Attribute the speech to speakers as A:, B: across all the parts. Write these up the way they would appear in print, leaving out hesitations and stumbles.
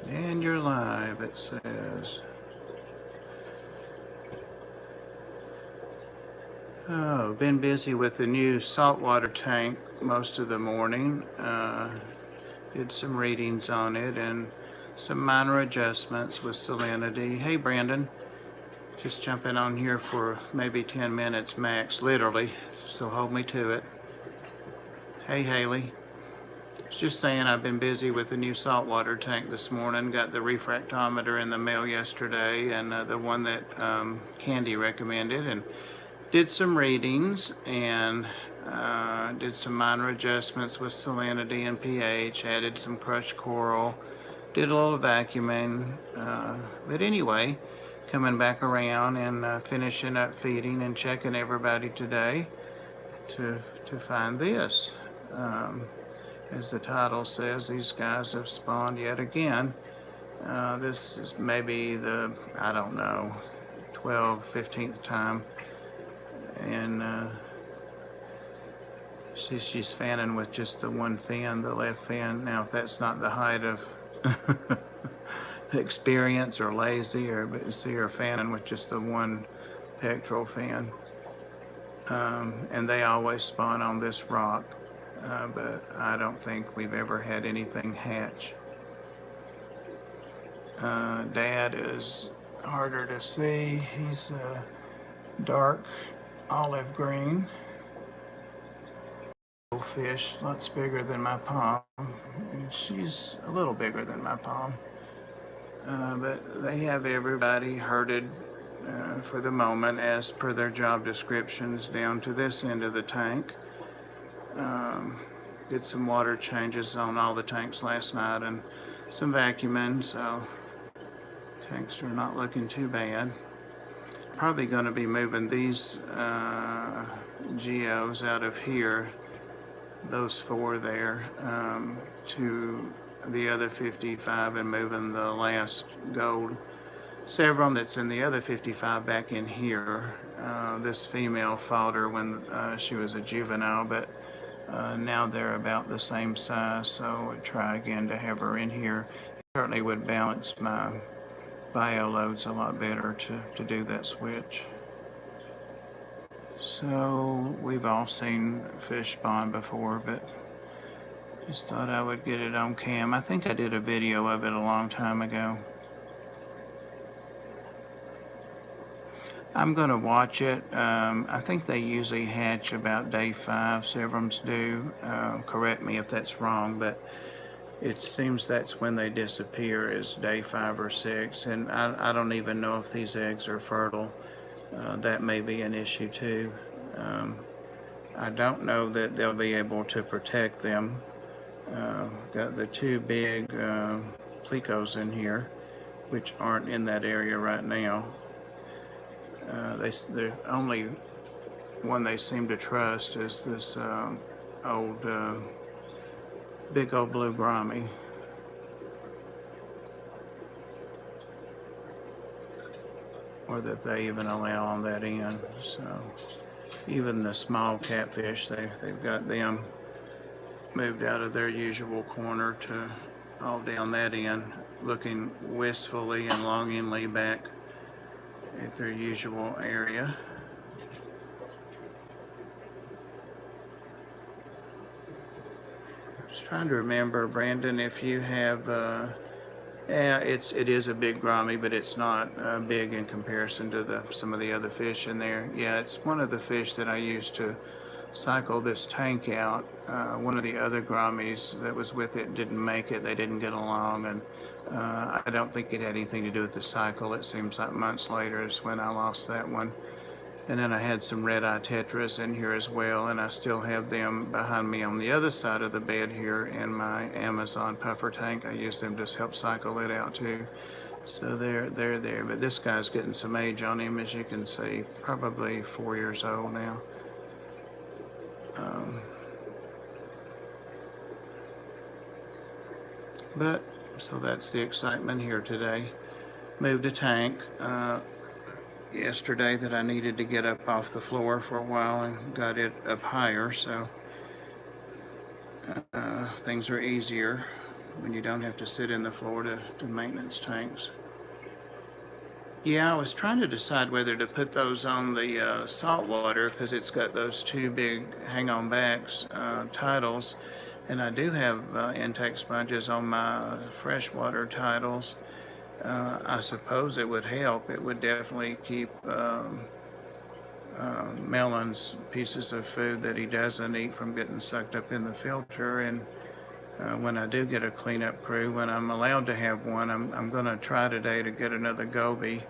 A: And you're live, it says. Oh, been busy with the new saltwater tank most of the morning. Did some readings on it and some minor adjustments with salinity. Hey, Brandon. Just jumping on here for maybe 10 minutes max, literally, so hold me to it. Hey, Haley. Just saying I've been busy with the new saltwater tank this morning. Got the refractometer in the mail yesterday, and the one that Candy recommended, and did some readings and did some minor adjustments with salinity and pH, added some crushed coral, did a little vacuuming. But anyway, coming back around and finishing up feeding and checking everybody today to find this. As the title says, these guys have spawned yet again. This is maybe the, I don't know, 12th, 15th time. And she's fanning with just the one fin, the left fin. Now, if that's not the height of experience or lazy, but you see her fanning with just the one pectoral fin. And they always spawn on this rock. But I don't think we've ever had anything hatch. Dad is harder to see. He's dark olive green. Fish, lots bigger than my palm, and she's a little bigger than my palm. But they have everybody herded for the moment as per their job descriptions down to this end of the tank. Did some water changes on all the tanks last night and some vacuuming, so tanks are not looking too bad. Probably going to be moving these geos out of here, those four there, to the other 55 and moving the last gold Severum that's in the other 55 back in here. This female fought her when she was a juvenile, but now they're about the same size, so I'd try again to have her in here. It certainly would balance my bio loads a lot better to do that switch. So we've all seen fish spawn before, but just thought I would get it on cam. I think I did a video of it a long time ago. I'm going to watch it. I think they usually hatch about day 5, Severums do. Correct me if that's wrong, but it seems that's when they disappear, is day 5 or 6. And I don't even know if these eggs are fertile. That may be an issue too. I don't know that they'll be able to protect them. Got the 2 big plecos in here, which aren't in that area right now. The only one they seem to trust is this old, big old blue grommy. Or that they even allow on that end. So even the small catfish, they've got them moved out of their usual corner to all down that end, looking wistfully and longingly back at their usual area. I was trying to remember, Brandon, if you have, yeah, it is a big grommy, but it's not big in comparison to some of the other fish in there. Yeah, it's one of the fish that I used to cycle this tank out. One of the other grommies that was with it didn't make it. They didn't get along, and I don't think it had anything to do with the cycle. It seems like months later is when I lost that one. And then I had some red-eye tetras in here as well, and I still have them behind me on the other side of the bed here in my Amazon puffer tank. I use them to help cycle it out too. So they're there, but this guy's getting some age on him, as you can see, probably 4 years old now. But so that's the excitement here today. Moved a tank yesterday that I needed to get up off the floor for a while and got it up higher, so things are easier. when you don't have to sit in the floor to maintenance tanks. Yeah, I was trying to decide whether to put those on the saltwater because it's got those two big hang-on backs titles, and I do have intake sponges on my freshwater titles. I suppose it would help. It would definitely keep Melon's pieces of food that he doesn't eat from getting sucked up in the filter. And when I do get a cleanup crew, when I'm allowed to have one, I'm going to try today to get another goby.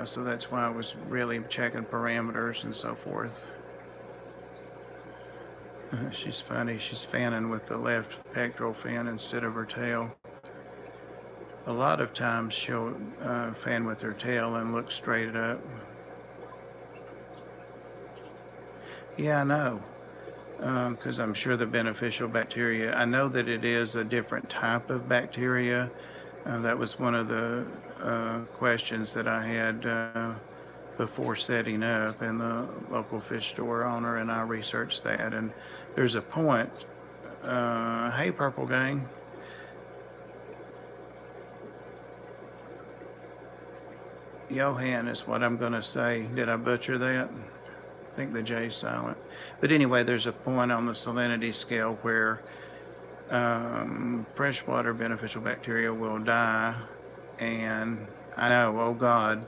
A: So that's why I was really checking parameters and so forth. She's funny. She's fanning with the left pectoral fin instead of her tail. A lot of times she'll fan with her tail and look straight up. Yeah, I know. Because I'm sure the beneficial bacteria, I know that it is a different type of bacteria. That was one of the questions that I had before setting up, and the local fish store owner and I researched that, and there's a point. Hey, Purple Gang. Johan is what I'm going to say. Did I butcher that? I think the J's silent. But anyway, there's a point on the salinity scale where freshwater beneficial bacteria will die. And I know, oh God.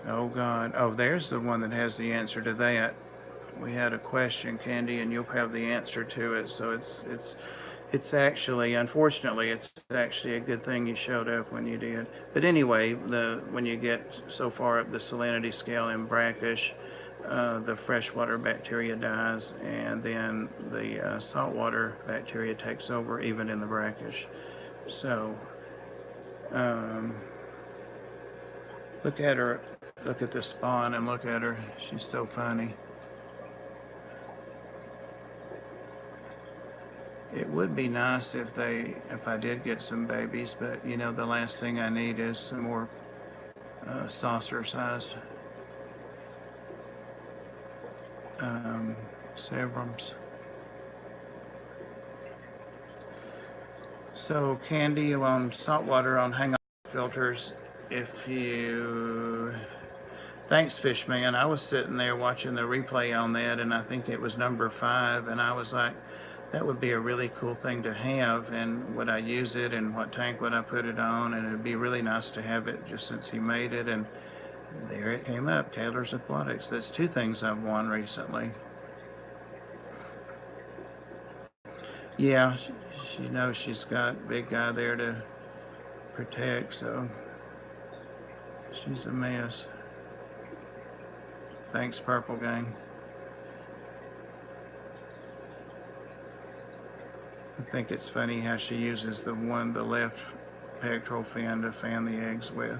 A: Oh, there's the one that has the answer to that. We had a question, Candy, and you'll have the answer to it. So it's actually, unfortunately, it's actually a good thing you showed up when you did. But anyway, when you get so far up the salinity scale in brackish, the freshwater bacteria dies, and then the saltwater bacteria takes over, even in the brackish. So, look at her, look at the spawn, and look at her. She's so funny. It would be nice if I did get some babies, but you know, the last thing I need is some more saucer-sized Severums. So Candy, on saltwater on hang-on filters, if you... Thanks, Fishman. I was sitting there watching the replay on that, and I think it was number 5, and I was like, that would be a really cool thing to have, and would I use it, and what tank would I put it on? And it'd be really nice to have it just since he made it, and there it came up, Taylor's Aquatics. That's 2 things I've won recently. Yeah, she knows she's got big guy there to protect, so she's a mess. Thanks, Purple Gang. I think it's funny how she uses the left pectoral fin to fan the eggs with.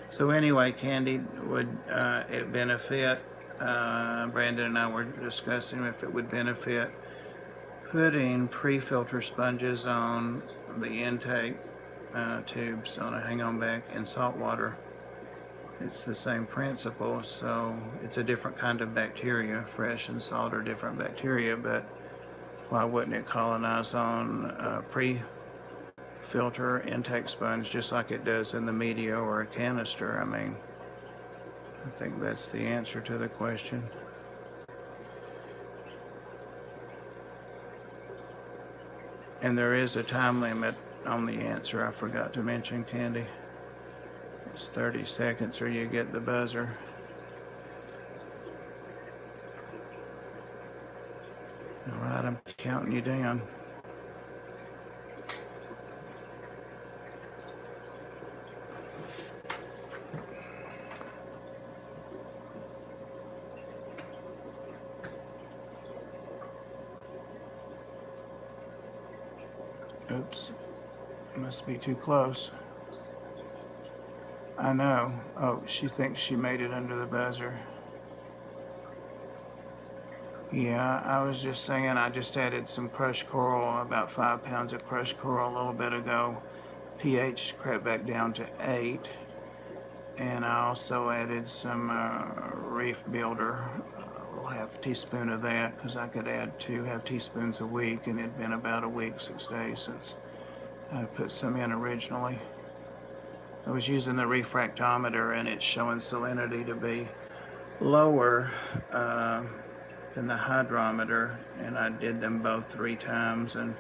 A: So anyway, Candy, would it benefit, Brandon and I were discussing if it would benefit putting pre-filter sponges on the intake tubes on a hang-on back in salt water. It's the same principle, so it's a different kind of bacteria. Fresh and salt are different bacteria, but why wouldn't it colonize on pre-filter intake sponge just like it does in the media or a canister? I mean, I think that's the answer to the question. And there is a time limit on the answer I forgot to mention, Candy. It's 30 seconds or you get the buzzer. All right, I'm counting you down. Oops, must be too close. I know. Oh, she thinks she made it under the buzzer. Yeah, I was just saying I just added some crushed coral, about 5 pounds of crushed coral a little bit ago. pH crept back down to 8. And I also added some reef builder. We'll half teaspoon of that, because I could add 2 teaspoons a week, and it'd been about a week, 6 days since I put some in originally. I was using the refractometer, and it's showing salinity to be lower than the hydrometer, and I did them both 3 times and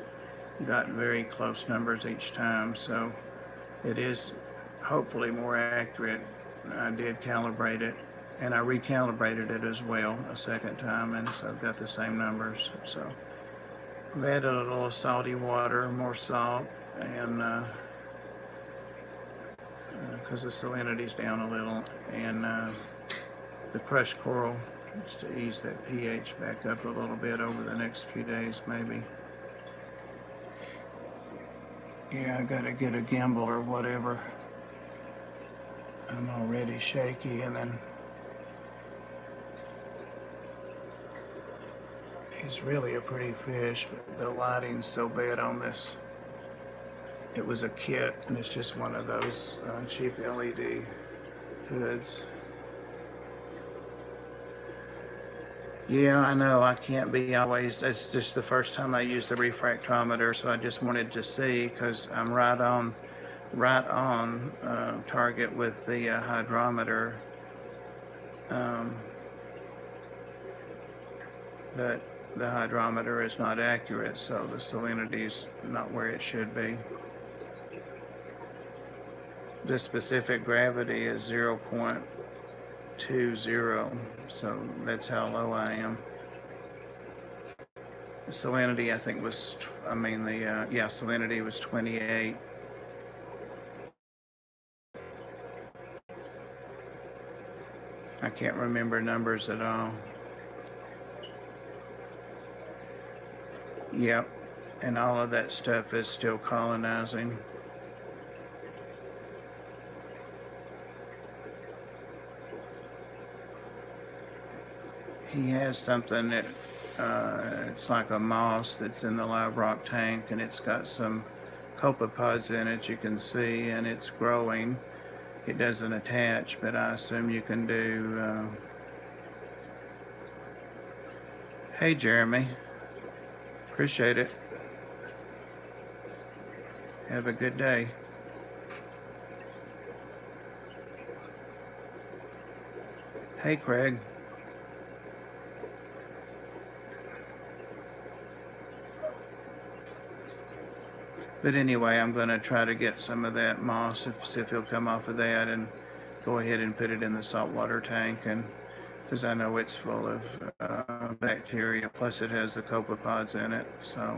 A: got very close numbers each time, so it is hopefully more accurate. I did calibrate it, and I recalibrated it as well a second time, and so I've got the same numbers. So I've added a little salty water, more salt, and because the salinity's down a little, and the crushed coral, just to ease that pH back up a little bit over the next few days, maybe. Yeah, I gotta get a gimbal or whatever. I'm already shaky, and then he's really a pretty fish, but the lighting's so bad on this. It was a kit, and it's just one of those cheap LED hoods. Yeah, I know, I can't be always, it's just the first time I used the refractometer, so I just wanted to see, because I'm right on target with the hydrometer, but the hydrometer is not accurate, so the salinity's not where it should be. The specific gravity is 0.20, so that's how low I am. The salinity, I think, was, salinity was 28. I can't remember numbers at all. Yep, and all of that stuff is still colonizing. He has something that it's like a moss that's in the live rock tank, and it's got some copepods in it, you can see, and it's growing. It doesn't attach, but I assume you can do. Hey, Jeremy. Appreciate it. Have a good day. Hey, Craig. But anyway, I'm going to try to get some of that moss, see if he'll come off of that, and go ahead and put it in the saltwater tank, and because I know it's full of bacteria, plus it has the copepods in it, so.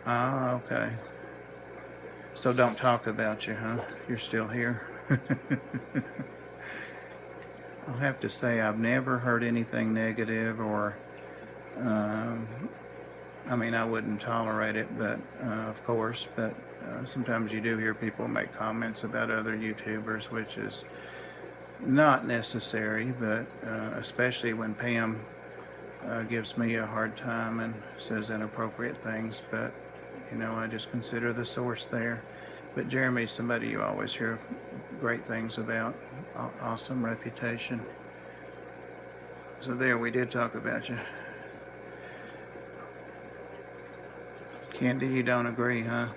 A: Ah, okay. So don't talk about you, huh? You're still here? I'll have to say I've never heard anything negative, or I mean, I wouldn't tolerate it, but of course, but sometimes you do hear people make comments about other YouTubers, which is not necessary, but especially when Pam gives me a hard time and says inappropriate things, but you know, I just consider the source there. But Jeremy's somebody you always hear great things about, awesome reputation. So there, we did talk about you. Candy, you don't agree, huh?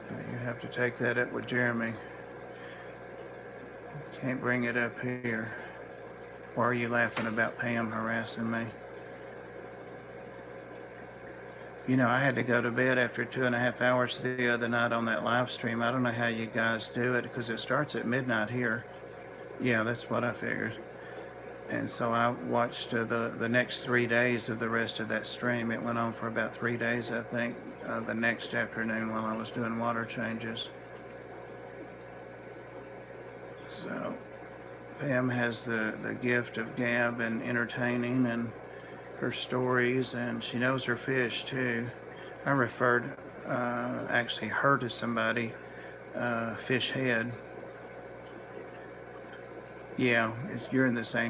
A: You have to take that up with Jeremy. Can't bring it up here. Why are you laughing about Pam harassing me? You know, I had to go to bed after 2.5 hours the other night on that live stream. I don't know how you guys do it, because it starts at midnight here. Yeah, that's what I figured. And so I watched the next 3 days of the rest of that stream. It went on for about 3 days, I think, the next afternoon while I was doing water changes. So Pam has the gift of gab and entertaining, and her stories, and she knows her fish too. I referred actually her to somebody, Fish Head. Yeah, you're in the same